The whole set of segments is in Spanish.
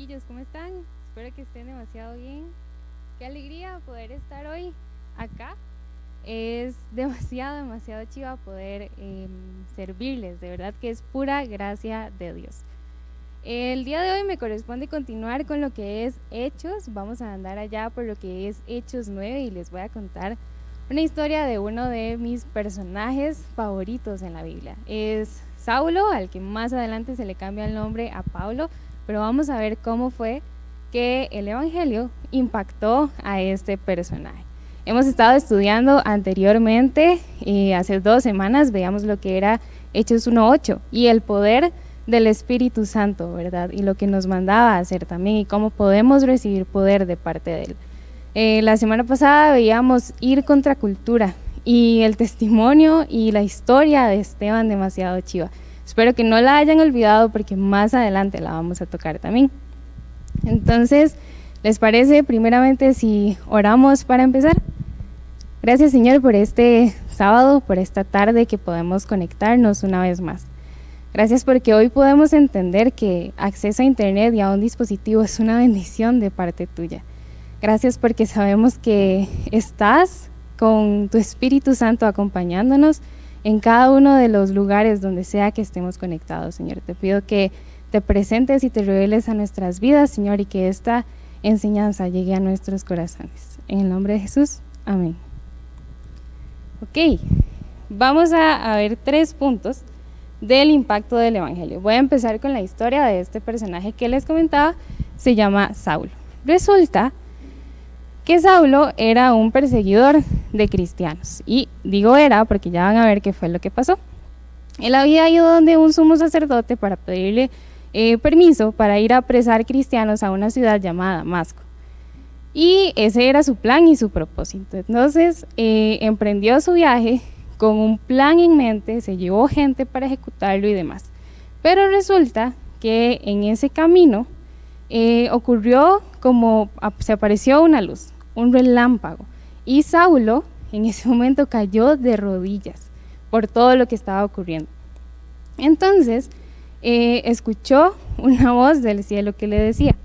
chiquillos, ¿cómo están? Espero que estén demasiado bien. Qué alegría poder estar hoy acá. Es demasiado chiva poder servirles. De verdad que es pura gracia de Dios. El día de hoy me corresponde continuar con lo que es Hechos. Vamos a andar allá por lo que es Hechos 9 y les voy a contar una historia de uno de mis personajes favoritos en la Biblia. Es Saulo, al que más adelante se le cambia el nombre a Pablo, pero vamos a ver cómo fue que el Evangelio impactó a este personaje. Hemos estado estudiando anteriormente, hace 2 semanas, veíamos lo que era Hechos 1:8 y el poder del Espíritu Santo, ¿verdad? Y lo que nos mandaba a hacer también y cómo podemos recibir poder de parte de Él. La semana pasada veíamos ir contra cultura y el testimonio y la historia de Esteban demasiado chiva. Espero que no la hayan olvidado porque más adelante la vamos a tocar también. Entonces, ¿les parece primeramente si oramos para empezar? Gracias, Señor, por este sábado, por esta tarde que podemos conectarnos una vez más. Gracias porque hoy podemos entender que acceso a internet y a un dispositivo es una bendición de parte tuya. Gracias porque sabemos que estás con tu Espíritu Santo acompañándonos en cada uno de los lugares donde sea que estemos conectados, Señor. Te pido que te presentes y te reveles a nuestras vidas, Señor, y que esta enseñanza llegue a nuestros corazones. En el nombre de Jesús, amén. Ok, vamos a ver 3 puntos del impacto del Evangelio. Voy a empezar con la historia de este personaje que les comentaba, se llama Saulo. Resulta que Saulo era un perseguidor de cristianos, y digo era porque ya van a ver qué fue lo que pasó. Él había ido donde un sumo sacerdote para pedirle permiso para ir a apresar cristianos a una ciudad llamada Damasco, y ese era su plan y su propósito. Entonces emprendió su viaje con un plan en mente, se llevó gente para ejecutarlo y demás, pero resulta que en ese camino ocurrió como se apareció una luz, un relámpago, y Saulo en ese momento cayó de rodillas por todo lo que estaba ocurriendo. Entonces escuchó una voz del cielo que le decía: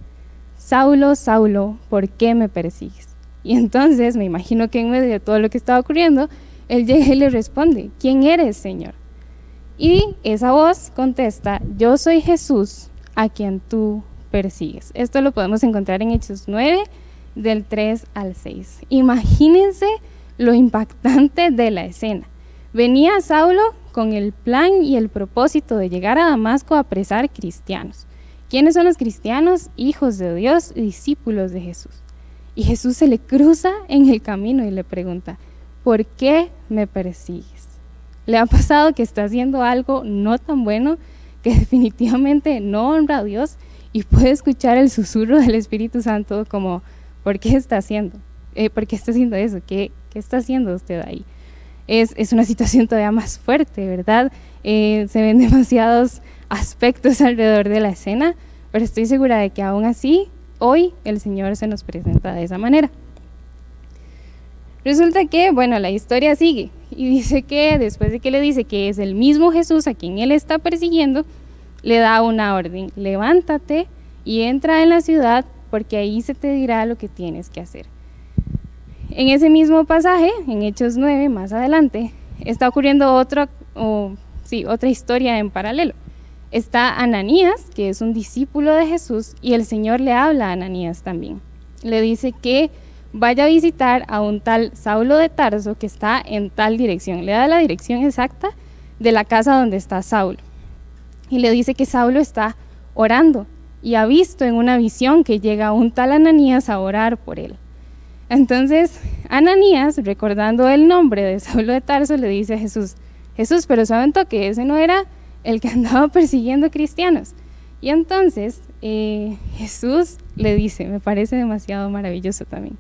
Saulo, Saulo, ¿por qué me persigues? Y entonces me imagino que en medio de todo lo que estaba ocurriendo, él llega y le responde: ¿quién eres, Señor? Y esa voz contesta: yo soy Jesús, a quien tú persigues. Esto lo podemos encontrar en Hechos 9, del 3 al 6. Imagínense lo impactante de la escena. Venía Saulo con el plan y el propósito de llegar a Damasco a apresar cristianos. ¿Quiénes son los cristianos? Hijos de Dios, discípulos de Jesús. Y Jesús se le cruza en el camino y le pregunta: ¿por qué me persigues? ¿Le ha pasado que está haciendo algo no tan bueno, que definitivamente no honra a Dios, y puede escuchar el susurro del Espíritu Santo como: ¿por qué está haciendo? ¿Por qué está haciendo eso? ¿Qué está haciendo usted ahí? Es una situación todavía más fuerte, ¿verdad? Se ven demasiados aspectos alrededor de la escena, pero estoy segura de que aún así, hoy el Señor se nos presenta de esa manera. Resulta que, bueno, la historia sigue y dice que después de que le dice que es el mismo Jesús a quien él está persiguiendo, le da una orden: levántate y entra en la ciudad, porque ahí se te dirá lo que tienes que hacer. En ese mismo pasaje, en Hechos 9, más adelante, está ocurriendo otra historia en paralelo. Está Ananías, que es un discípulo de Jesús, y el Señor le habla a Ananías también. Le dice que vaya a visitar a un tal Saulo de Tarso que está en tal dirección. Le da la dirección exacta de la casa donde está Saulo. Y le dice que Saulo está orando y ha visto en una visión que llega un tal Ananías a orar por él. Entonces Ananías, recordando el nombre de Saulo de Tarso, le dice a Jesús: Jesús, pero saben que ese no era el que andaba persiguiendo cristianos. Y entonces Jesús le dice, me parece demasiado maravilloso también,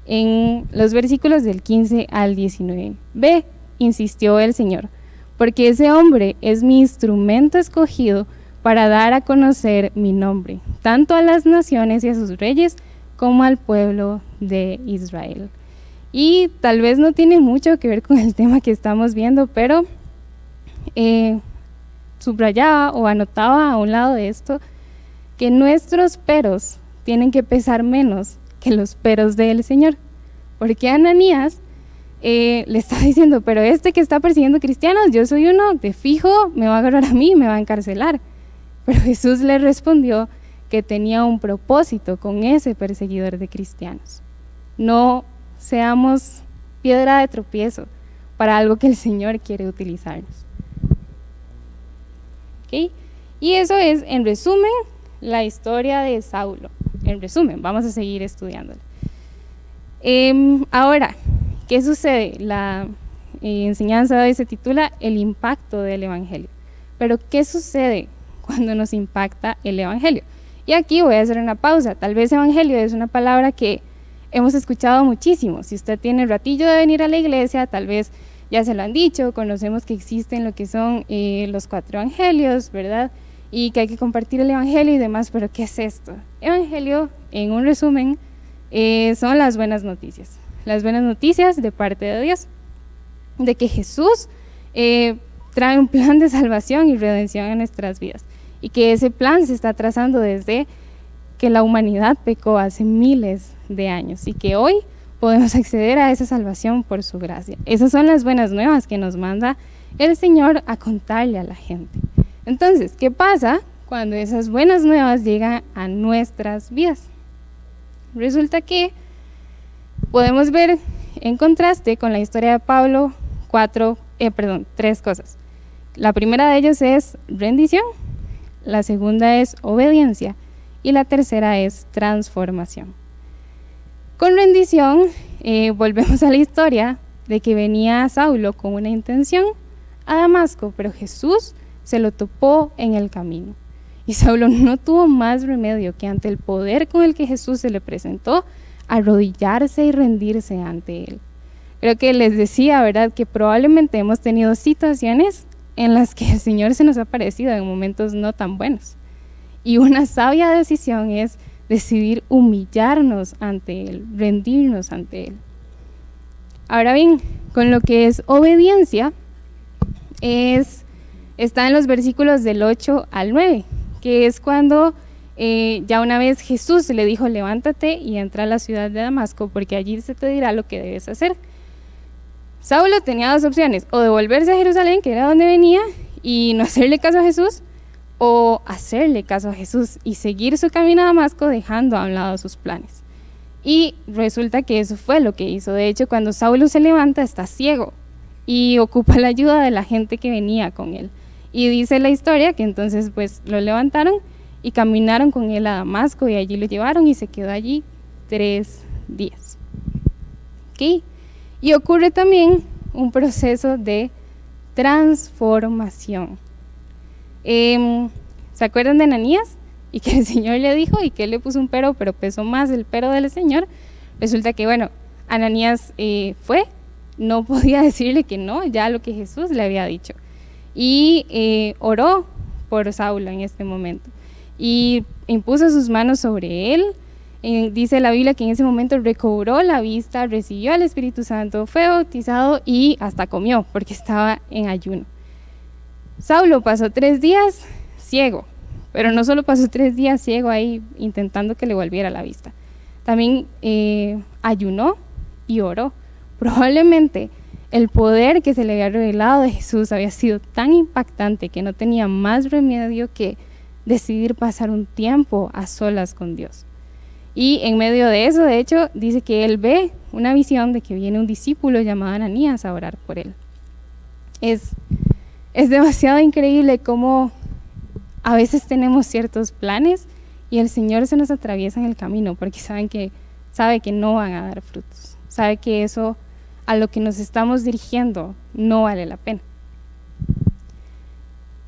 en los versículos del 15 al 19: ve, insistió el Señor, porque ese hombre es mi instrumento escogido para dar a conocer mi nombre, tanto a las naciones y a sus reyes, como al pueblo de Israel. Y tal vez no tiene mucho que ver con el tema que estamos viendo, pero subrayaba o anotaba a un lado de esto que nuestros peros tienen que pesar menos que los peros del Señor. Porque Ananías le estaba diciendo, pero este que está persiguiendo cristianos, yo soy uno, de fijo, me va a agarrar a mí, me va a encarcelar. Pero Jesús le respondió que tenía un propósito con ese perseguidor de cristianos. No seamos piedra de tropiezo para algo que el Señor quiere utilizarnos. ¿Okay? Y eso es, en resumen, la historia de Saulo. En resumen, vamos a seguir estudiándola. Ahora, ¿qué sucede? La enseñanza de hoy se titula El impacto del Evangelio. Pero, ¿qué sucede cuando nos impacta el Evangelio? Y aquí voy a hacer una pausa. Tal vez Evangelio es una palabra que hemos escuchado muchísimo. Si usted tiene el ratillo de venir a la iglesia, tal vez ya se lo han dicho, conocemos que existen lo que son los 4 evangelios, ¿verdad? Y que hay que compartir el Evangelio y demás, pero ¿qué es esto? Evangelio, en un resumen, son las buenas noticias. Las buenas noticias de parte de Dios, de que Jesús trae un plan de salvación y redención en nuestras vidas, y que ese plan se está trazando desde que la humanidad pecó hace miles de años, y que hoy podemos acceder a esa salvación por su gracia. Esas son las buenas nuevas que nos manda el Señor a contarle a la gente. Entonces, ¿qué pasa cuando esas buenas nuevas llegan a nuestras vidas? Resulta que podemos ver en contraste con la historia de Pablo 3 cosas. La primera de ellas es rendición, la segunda es obediencia y la tercera es transformación. Con rendición, volvemos a la historia de que venía Saulo con una intención a Damasco, pero Jesús se lo topó en el camino. Y Saulo no tuvo más remedio que, ante el poder con el que Jesús se le presentó, arrodillarse y rendirse ante él. Creo que les decía, ¿verdad?, que probablemente hemos tenido situaciones en las que el Señor se nos ha aparecido en momentos no tan buenos. Y una sabia decisión es decidir humillarnos ante Él, rendirnos ante Él. Ahora bien, con lo que es obediencia, está en los versículos del 8 al 9, que es cuando ya una vez Jesús le dijo, levántate y entra a la ciudad de Damasco, porque allí se te dirá lo que debes hacer. Saulo tenía 2 opciones, o devolverse a Jerusalén, que era donde venía, y no hacerle caso a Jesús, o hacerle caso a Jesús y seguir su camino a Damasco dejando a un lado sus planes. Y resulta que eso fue lo que hizo. De hecho, cuando Saulo se levanta, está ciego y ocupa la ayuda de la gente que venía con él. Y dice la historia que entonces pues lo levantaron y caminaron con él a Damasco, y allí lo llevaron y se quedó allí 3 días. ¿Okay? Y ocurre también un proceso de transformación. ¿Se acuerdan de Ananías? Y que el Señor le dijo, y que él le puso un pero pesó más el pero del Señor. Resulta que, bueno, Ananías no podía decirle que no, ya lo que Jesús le había dicho. Y oró por Saulo en este momento. Y impuso sus manos sobre él. Dice la Biblia que en ese momento recobró la vista, recibió al Espíritu Santo, fue bautizado y hasta comió, porque estaba en ayuno. Saulo pasó 3 días ciego, pero no solo pasó 3 días ciego ahí intentando que le volviera la vista, también ayunó y oró. Probablemente el poder que se le había revelado de Jesús había sido tan impactante que no tenía más remedio que decidir pasar un tiempo a solas con Dios. Y en medio de eso, de hecho, dice que él ve una visión de que viene un discípulo llamado Ananías a orar por él. Es demasiado increíble cómo a veces tenemos ciertos planes y el Señor se nos atraviesa en el camino porque sabe que no van a dar frutos. Sabe que eso a lo que nos estamos dirigiendo no vale la pena.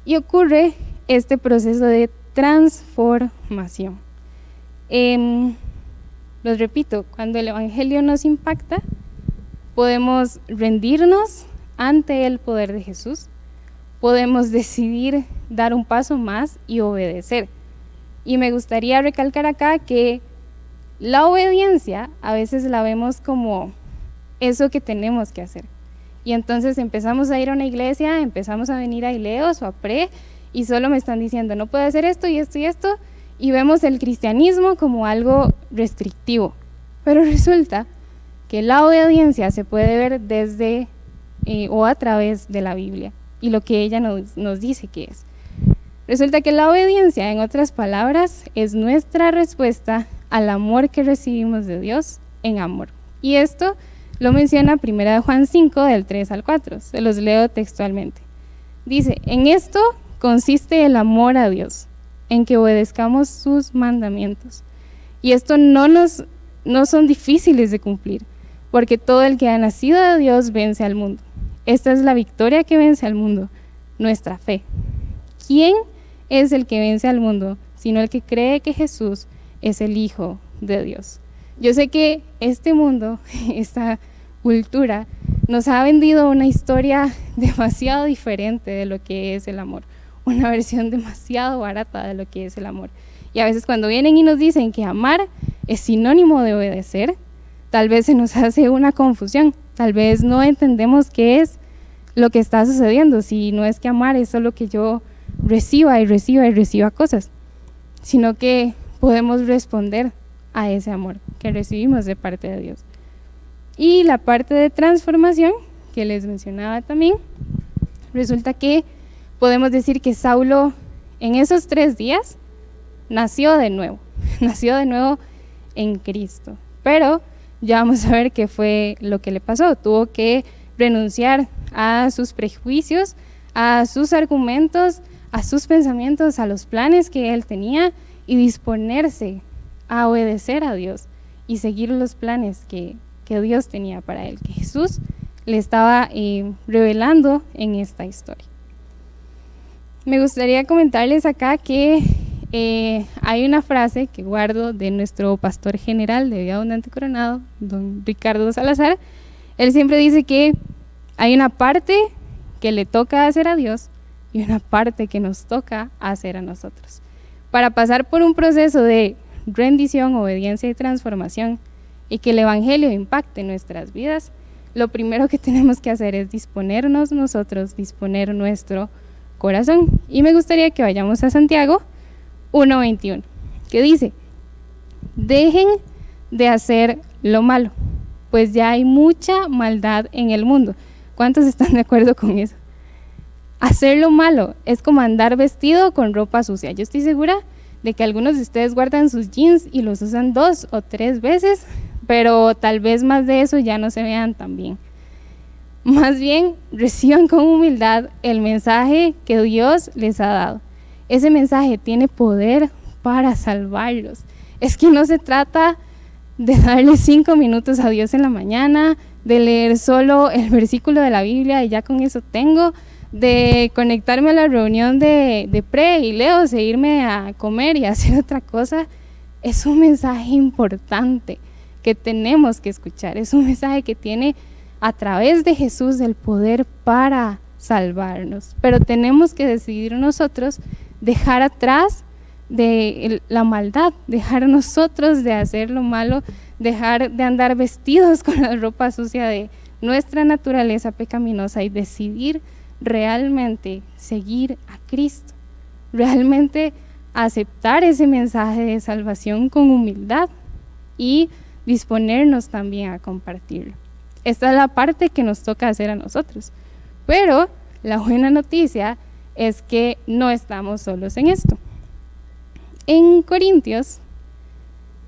Y ocurre este proceso de transformación. Los repito, cuando el Evangelio nos impacta, podemos rendirnos ante el poder de Jesús, podemos decidir dar un paso más y obedecer. Y me gustaría recalcar acá que la obediencia a veces la vemos como eso que tenemos que hacer. Y entonces empezamos a ir a una iglesia, empezamos a venir a Ileos o a Pre, y solo me están diciendo, no puede hacer esto y esto y esto, y vemos el cristianismo como algo restrictivo, pero resulta que la obediencia se puede ver desde o a través de la Biblia y lo que ella nos dice que es. Resulta que la obediencia, en otras palabras, es nuestra respuesta al amor que recibimos de Dios en amor. Y esto lo menciona 1 Juan 5, del 3 al 4. Se los leo textualmente. Dice, en esto consiste el amor a Dios, en que obedezcamos sus mandamientos. Y esto no son difíciles de cumplir, porque todo el que ha nacido de Dios vence al mundo. Esta es la victoria que vence al mundo, nuestra fe. ¿Quién es el que vence al mundo, sino el que cree que Jesús es el Hijo de Dios? Yo sé que este mundo, esta cultura, nos ha vendido una historia demasiado diferente de lo que es el amor, una versión demasiado barata de lo que es el amor. Y a veces cuando vienen y nos dicen que amar es sinónimo de obedecer, tal vez se nos hace una confusión, tal vez no entendemos qué es lo que está sucediendo, si no es que amar es solo que yo reciba cosas, sino que podemos responder a ese amor que recibimos de parte de Dios. Y la parte de transformación que les mencionaba también, resulta que podemos decir que Saulo en esos 3 días nació de nuevo en Cristo, pero ya vamos a ver qué fue lo que le pasó. Tuvo que renunciar a sus prejuicios, a sus argumentos, a sus pensamientos, a los planes que él tenía y disponerse a obedecer a Dios y seguir los planes que Dios tenía para él, que Jesús le estaba revelando en esta historia. Me gustaría comentarles acá que hay una frase que guardo de nuestro pastor general de Vida Abundante Coronado, don Ricardo Salazar. Él siempre dice que hay una parte que le toca hacer a Dios y una parte que nos toca hacer a nosotros. Para pasar por un proceso de rendición, obediencia y transformación y que el Evangelio impacte nuestras vidas, lo primero que tenemos que hacer es disponernos nosotros, disponer nuestro corazón. Y me gustaría que vayamos a Santiago 1:21, que dice, dejen de hacer lo malo, pues ya hay mucha maldad en el mundo. ¿Cuántos están de acuerdo con eso? Hacer lo malo es como andar vestido con ropa sucia. Yo estoy segura de que algunos de ustedes guardan sus jeans y los usan 2 o 3 veces, pero tal vez más de eso ya no se vean tan bien. Más bien, reciban con humildad el mensaje que Dios les ha dado. Ese mensaje tiene poder para salvarlos. Es que no se trata de darle 5 minutos a Dios en la mañana, de leer solo el versículo de la Biblia y ya con eso tengo, de conectarme a la reunión de pre y leo, e irme a comer y hacer otra cosa. Es un mensaje importante que tenemos que escuchar. Es un mensaje que tiene a través de Jesús el poder para salvarnos, pero tenemos que decidir nosotros dejar atrás de la maldad, dejar nosotros de hacer lo malo, dejar de andar vestidos con la ropa sucia de nuestra naturaleza pecaminosa y decidir realmente seguir a Cristo, realmente aceptar ese mensaje de salvación con humildad y disponernos también a compartirlo. Esta es la parte que nos toca hacer a nosotros, pero la buena noticia es que no estamos solos en esto. En Corintios,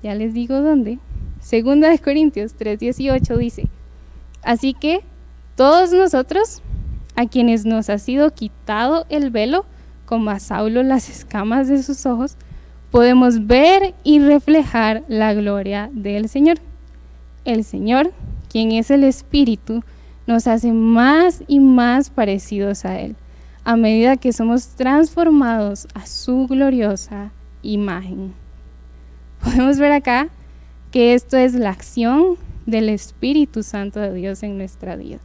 ya les digo dónde, 2 Corintios 3:18 dice, así que todos nosotros, a quienes nos ha sido quitado el velo, como a Saulo las escamas de sus ojos, podemos ver y reflejar la gloria del Señor. El Señor, quien es el Espíritu, nos hace más y más parecidos a Él, a medida que somos transformados a su gloriosa imagen. Podemos ver acá que esto es la acción del Espíritu Santo de Dios en nuestra vida.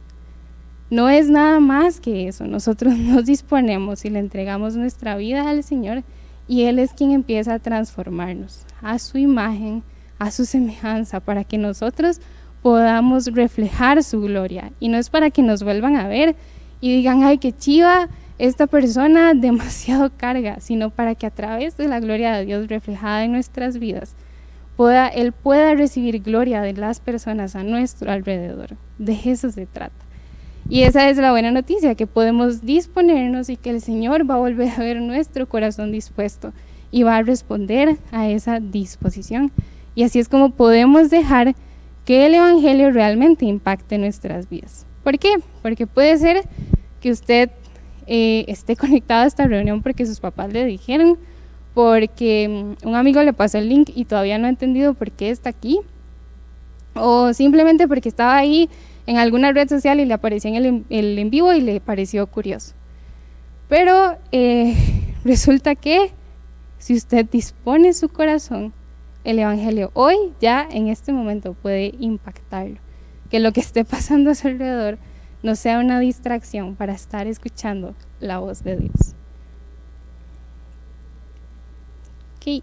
No es nada más que eso. Nosotros nos disponemos y le entregamos nuestra vida al Señor y Él es quien empieza a transformarnos a su imagen, a su semejanza, para que nosotros podamos reflejar su gloria. Y no es para que nos vuelvan a ver y digan, ay, qué chiva, esta persona demasiado carga, sino para que a través de la gloria de Dios reflejada en nuestras vidas, Él pueda recibir gloria de las personas a nuestro alrededor. De eso se trata. Y esa es la buena noticia, que podemos disponernos y que el Señor va a volver a ver nuestro corazón dispuesto y va a responder a esa disposición. Y así es como podemos dejar que el Evangelio realmente impacte nuestras vidas. ¿Por qué? Porque puede ser que usted esté conectado a esta reunión porque sus papás le dijeron, porque un amigo le pasó el link y todavía no ha entendido por qué está aquí, o simplemente porque estaba ahí en alguna red social y le apareció en el en vivo y le pareció curioso. Pero resulta que si usted dispone su corazón, el Evangelio hoy, ya en este momento, puede impactarlo. Que lo que esté pasando a su alrededor no sea una distracción para estar escuchando la voz de Dios. Okay.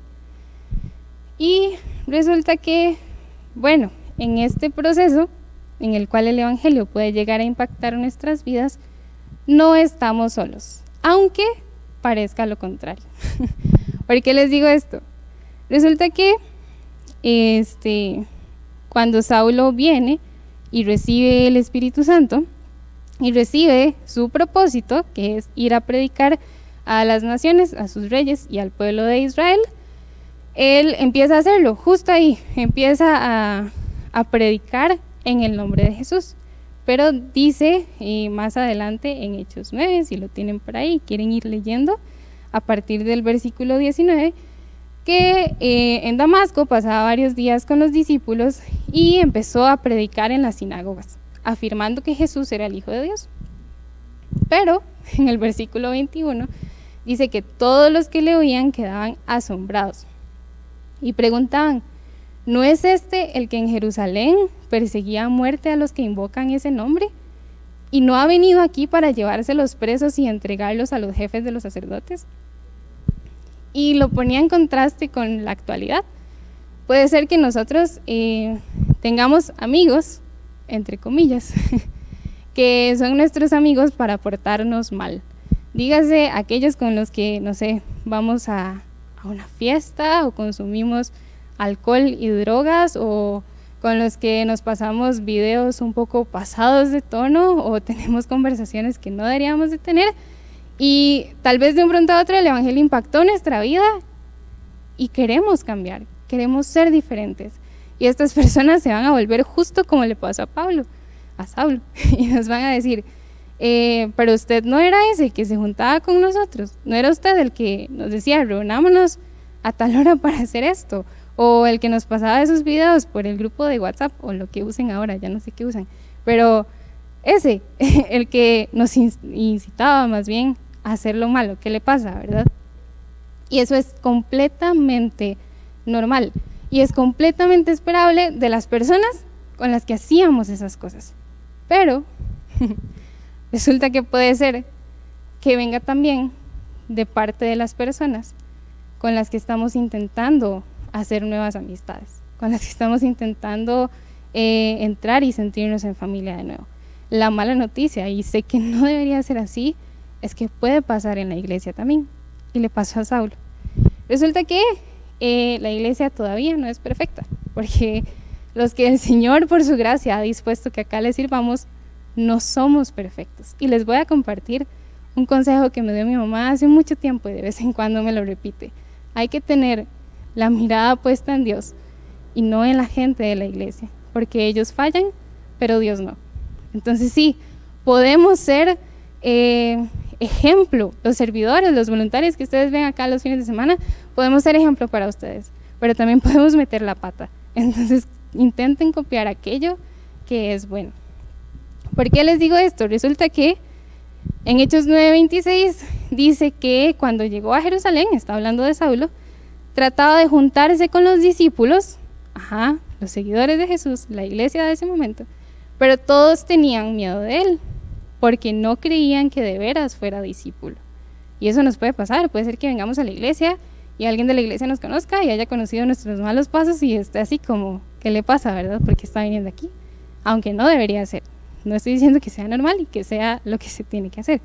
Y resulta que, bueno, en este proceso en el cual el Evangelio puede llegar a impactar nuestras vidas, no estamos solos, aunque parezca lo contrario. ¿Por qué les digo esto? Resulta que cuando Saulo viene y recibe el Espíritu Santo y recibe su propósito, que es ir a predicar a las naciones, a sus reyes y al pueblo de Israel, él empieza a hacerlo, justo ahí, empieza a predicar en el nombre de Jesús. Pero dice más adelante en Hechos 9, si lo tienen por ahí, quieren ir leyendo, a partir del versículo 19, que en Damasco pasaba varios días con los discípulos y empezó a predicar en las sinagogas, afirmando que Jesús era el Hijo de Dios. Pero en el versículo 21 dice que todos los que le oían quedaban asombrados y preguntaban, ¿no es este el que en Jerusalén perseguía a muerte a los que invocan ese nombre? ¿Y no ha venido aquí para llevarse los presos y entregarlos a los jefes de los sacerdotes? Y lo ponía en contraste con la actualidad. Puede ser que nosotros tengamos amigos, entre comillas, que son nuestros amigos para portarnos mal. Dígase aquellos con los que, no sé, vamos a una fiesta o consumimos alcohol y drogas, o con los que nos pasamos videos un poco pasados de tono o tenemos conversaciones que no deberíamos de tener. Y tal vez de un pronto a otro el Evangelio impactó nuestra vida y queremos cambiar, queremos ser diferentes. Y estas personas se van a volver justo como le pasó a Saulo, y nos van a decir, pero usted no era ese que se juntaba con nosotros, no era usted el que nos decía, reunámonos a tal hora para hacer esto, o el que nos pasaba esos videos por el grupo de WhatsApp, o lo que usen ahora, ya no sé qué usan, pero ese, el que nos incitaba más bien a hacer lo malo. ¿Qué le pasa, verdad? Y eso es completamente normal y es completamente esperable de las personas con las que hacíamos esas cosas. Pero resulta que puede ser que venga también de parte de las personas con las que estamos intentando hacer nuevas amistades, con las que estamos intentando entrar y sentirnos en familia de nuevo. La mala noticia, y sé que no debería ser así, es que puede pasar en la iglesia también, y le pasó a Saulo. Resulta que la iglesia todavía no es perfecta, porque los que el Señor por su gracia ha dispuesto que acá les sirvamos, no somos perfectos. Y les voy a compartir un consejo que me dio mi mamá hace mucho tiempo y de vez en cuando me lo repite. Hay que tener la mirada puesta en Dios y no en la gente de la iglesia, porque ellos fallan, pero Dios no. Entonces sí, podemos ser ejemplo, los servidores, los voluntarios que ustedes ven acá los fines de semana, podemos ser ejemplo para ustedes, pero también podemos meter la pata. Entonces intenten copiar aquello que es bueno. ¿Por qué les digo esto? Resulta que en Hechos 9:26 dice que cuando llegó a Jerusalén, está hablando de Saulo, trataba de juntarse con los discípulos, los seguidores de Jesús, la iglesia de ese momento, pero todos tenían miedo de él, porque no creían que de veras fuera discípulo. Y eso nos puede pasar, puede ser que vengamos a la iglesia y alguien de la iglesia nos conozca y haya conocido nuestros malos pasos y esté así como, ¿qué le pasa, verdad? Porque está viniendo aquí, aunque no debería ser. No estoy diciendo que sea normal y que sea lo que se tiene que hacer,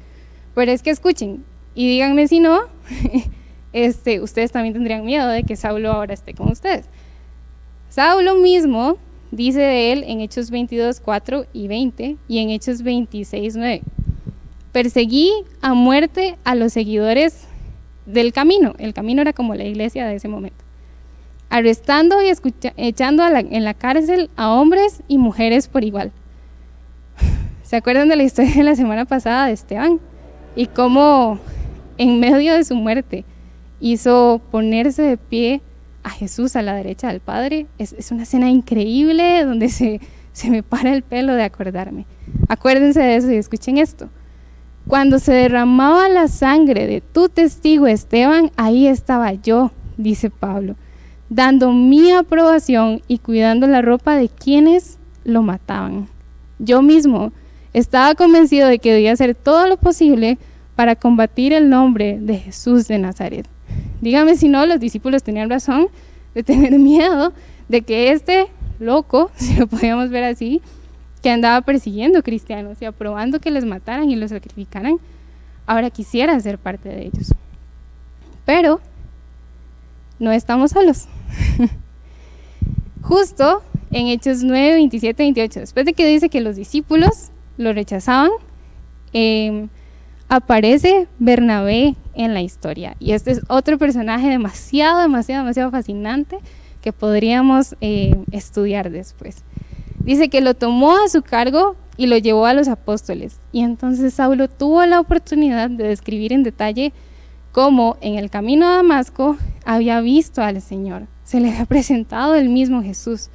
Pero es que escuchen y díganme si no, ustedes también tendrían miedo de que Saulo ahora esté con ustedes. Saulo mismo dice de él en Hechos 22, 4 y 20 y en Hechos 26, 9. Perseguí a muerte a los seguidores del camino. El camino era como la iglesia de ese momento. Arrestando y echando en la cárcel a hombres y mujeres por igual. ¿Se acuerdan de la historia de la semana pasada de Esteban? Y cómo en medio de su muerte hizo ponerse de pie a Jesús a la derecha del Padre. Es una escena increíble donde se me para el pelo de acordarme. Acuérdense de eso y escuchen esto. Cuando se derramaba la sangre de tu testigo Esteban, ahí estaba yo, dice Pablo, dando mi aprobación y cuidando la ropa de quienes lo mataban. Yo mismo estaba convencido de que debía hacer todo lo posible para combatir el nombre de Jesús de Nazaret. Dígame si no, los discípulos tenían razón de tener miedo de que este loco, si lo podíamos ver así, que andaba persiguiendo cristianos y aprobando que les mataran y los sacrificaran, ahora quisiera ser parte de ellos. Pero no estamos solos. Justo en Hechos 9, 27, 28, después de que dice que los discípulos lo rechazaban, aparece Bernabé en la historia. Y este es otro personaje demasiado fascinante que podríamos estudiar después. Dice que lo tomó a su cargo y lo llevó a los apóstoles. Y entonces Saulo tuvo la oportunidad de describir en detalle cómo en el camino a Damasco había visto al Señor. Se le había presentado el mismo Jesús,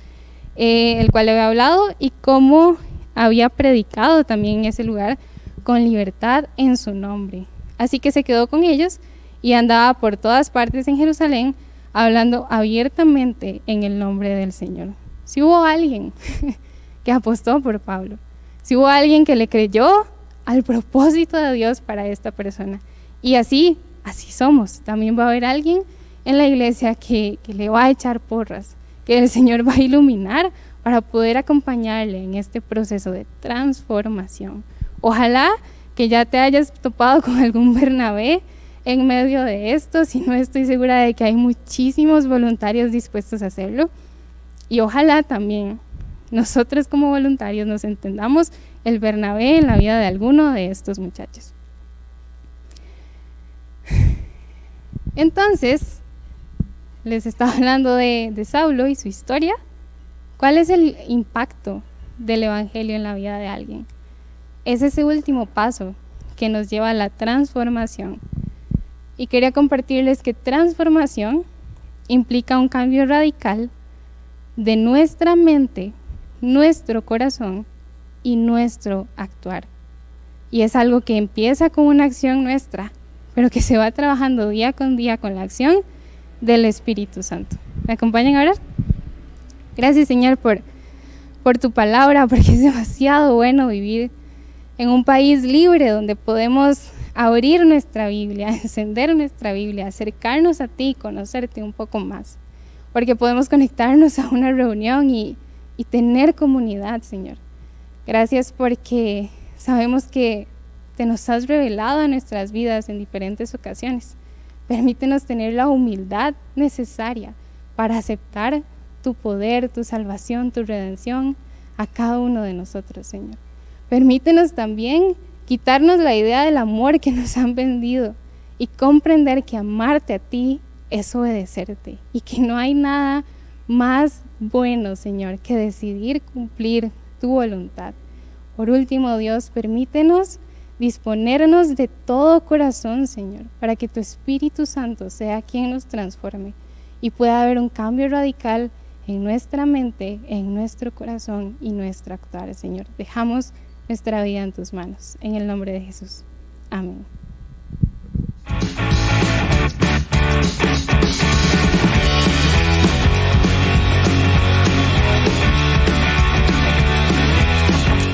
el cual le había hablado, y cómo había predicado también en ese lugar con libertad en su nombre. Así que se quedó con ellos y andaba por todas partes en Jerusalén hablando abiertamente en el nombre del Señor. Si hubo alguien que apostó por Pablo, si hubo alguien que le creyó al propósito de Dios para esta persona, y así somos. También va a haber alguien en la iglesia que le va a echar porras, que el Señor va a iluminar para poder acompañarle en este proceso de transformación. Ojalá que ya te hayas topado con algún Bernabé en medio de esto. Si no, estoy segura de que hay muchísimos voluntarios dispuestos a hacerlo. Y ojalá también nosotros como voluntarios nos entendamos el Bernabé en la vida de alguno de estos muchachos. Entonces, les estaba hablando de Saulo y su historia. ¿Cuál es el impacto del evangelio en la vida de alguien? Es ese último paso que nos lleva a la transformación. Y quería compartirles que transformación implica un cambio radical de nuestra mente, nuestro corazón y nuestro actuar. Y es algo que empieza con una acción nuestra, pero que se va trabajando día con día con la acción del Espíritu Santo. ¿Me acompañan a orar? Gracias, Señor, por tu palabra, porque es demasiado bueno vivir en un país libre donde podemos abrir nuestra Biblia, encender nuestra Biblia, acercarnos a ti y conocerte un poco más. Porque podemos conectarnos a una reunión y tener comunidad, Señor. Gracias porque sabemos que te nos has revelado a nuestras vidas en diferentes ocasiones. Permítenos tener la humildad necesaria para aceptar tu poder, tu salvación, tu redención a cada uno de nosotros, Señor. Permítenos también quitarnos la idea del amor que nos han vendido y comprender que amarte a ti es obedecerte y que no hay nada más bueno, Señor, que decidir cumplir tu voluntad. Por último, Dios, permítenos disponernos de todo corazón, Señor, para que tu Espíritu Santo sea quien nos transforme y pueda haber un cambio radical en nuestra mente, en nuestro corazón y nuestro actuar, Señor. Dejamos nuestra vida en tus manos, en el nombre de Jesús. Amén.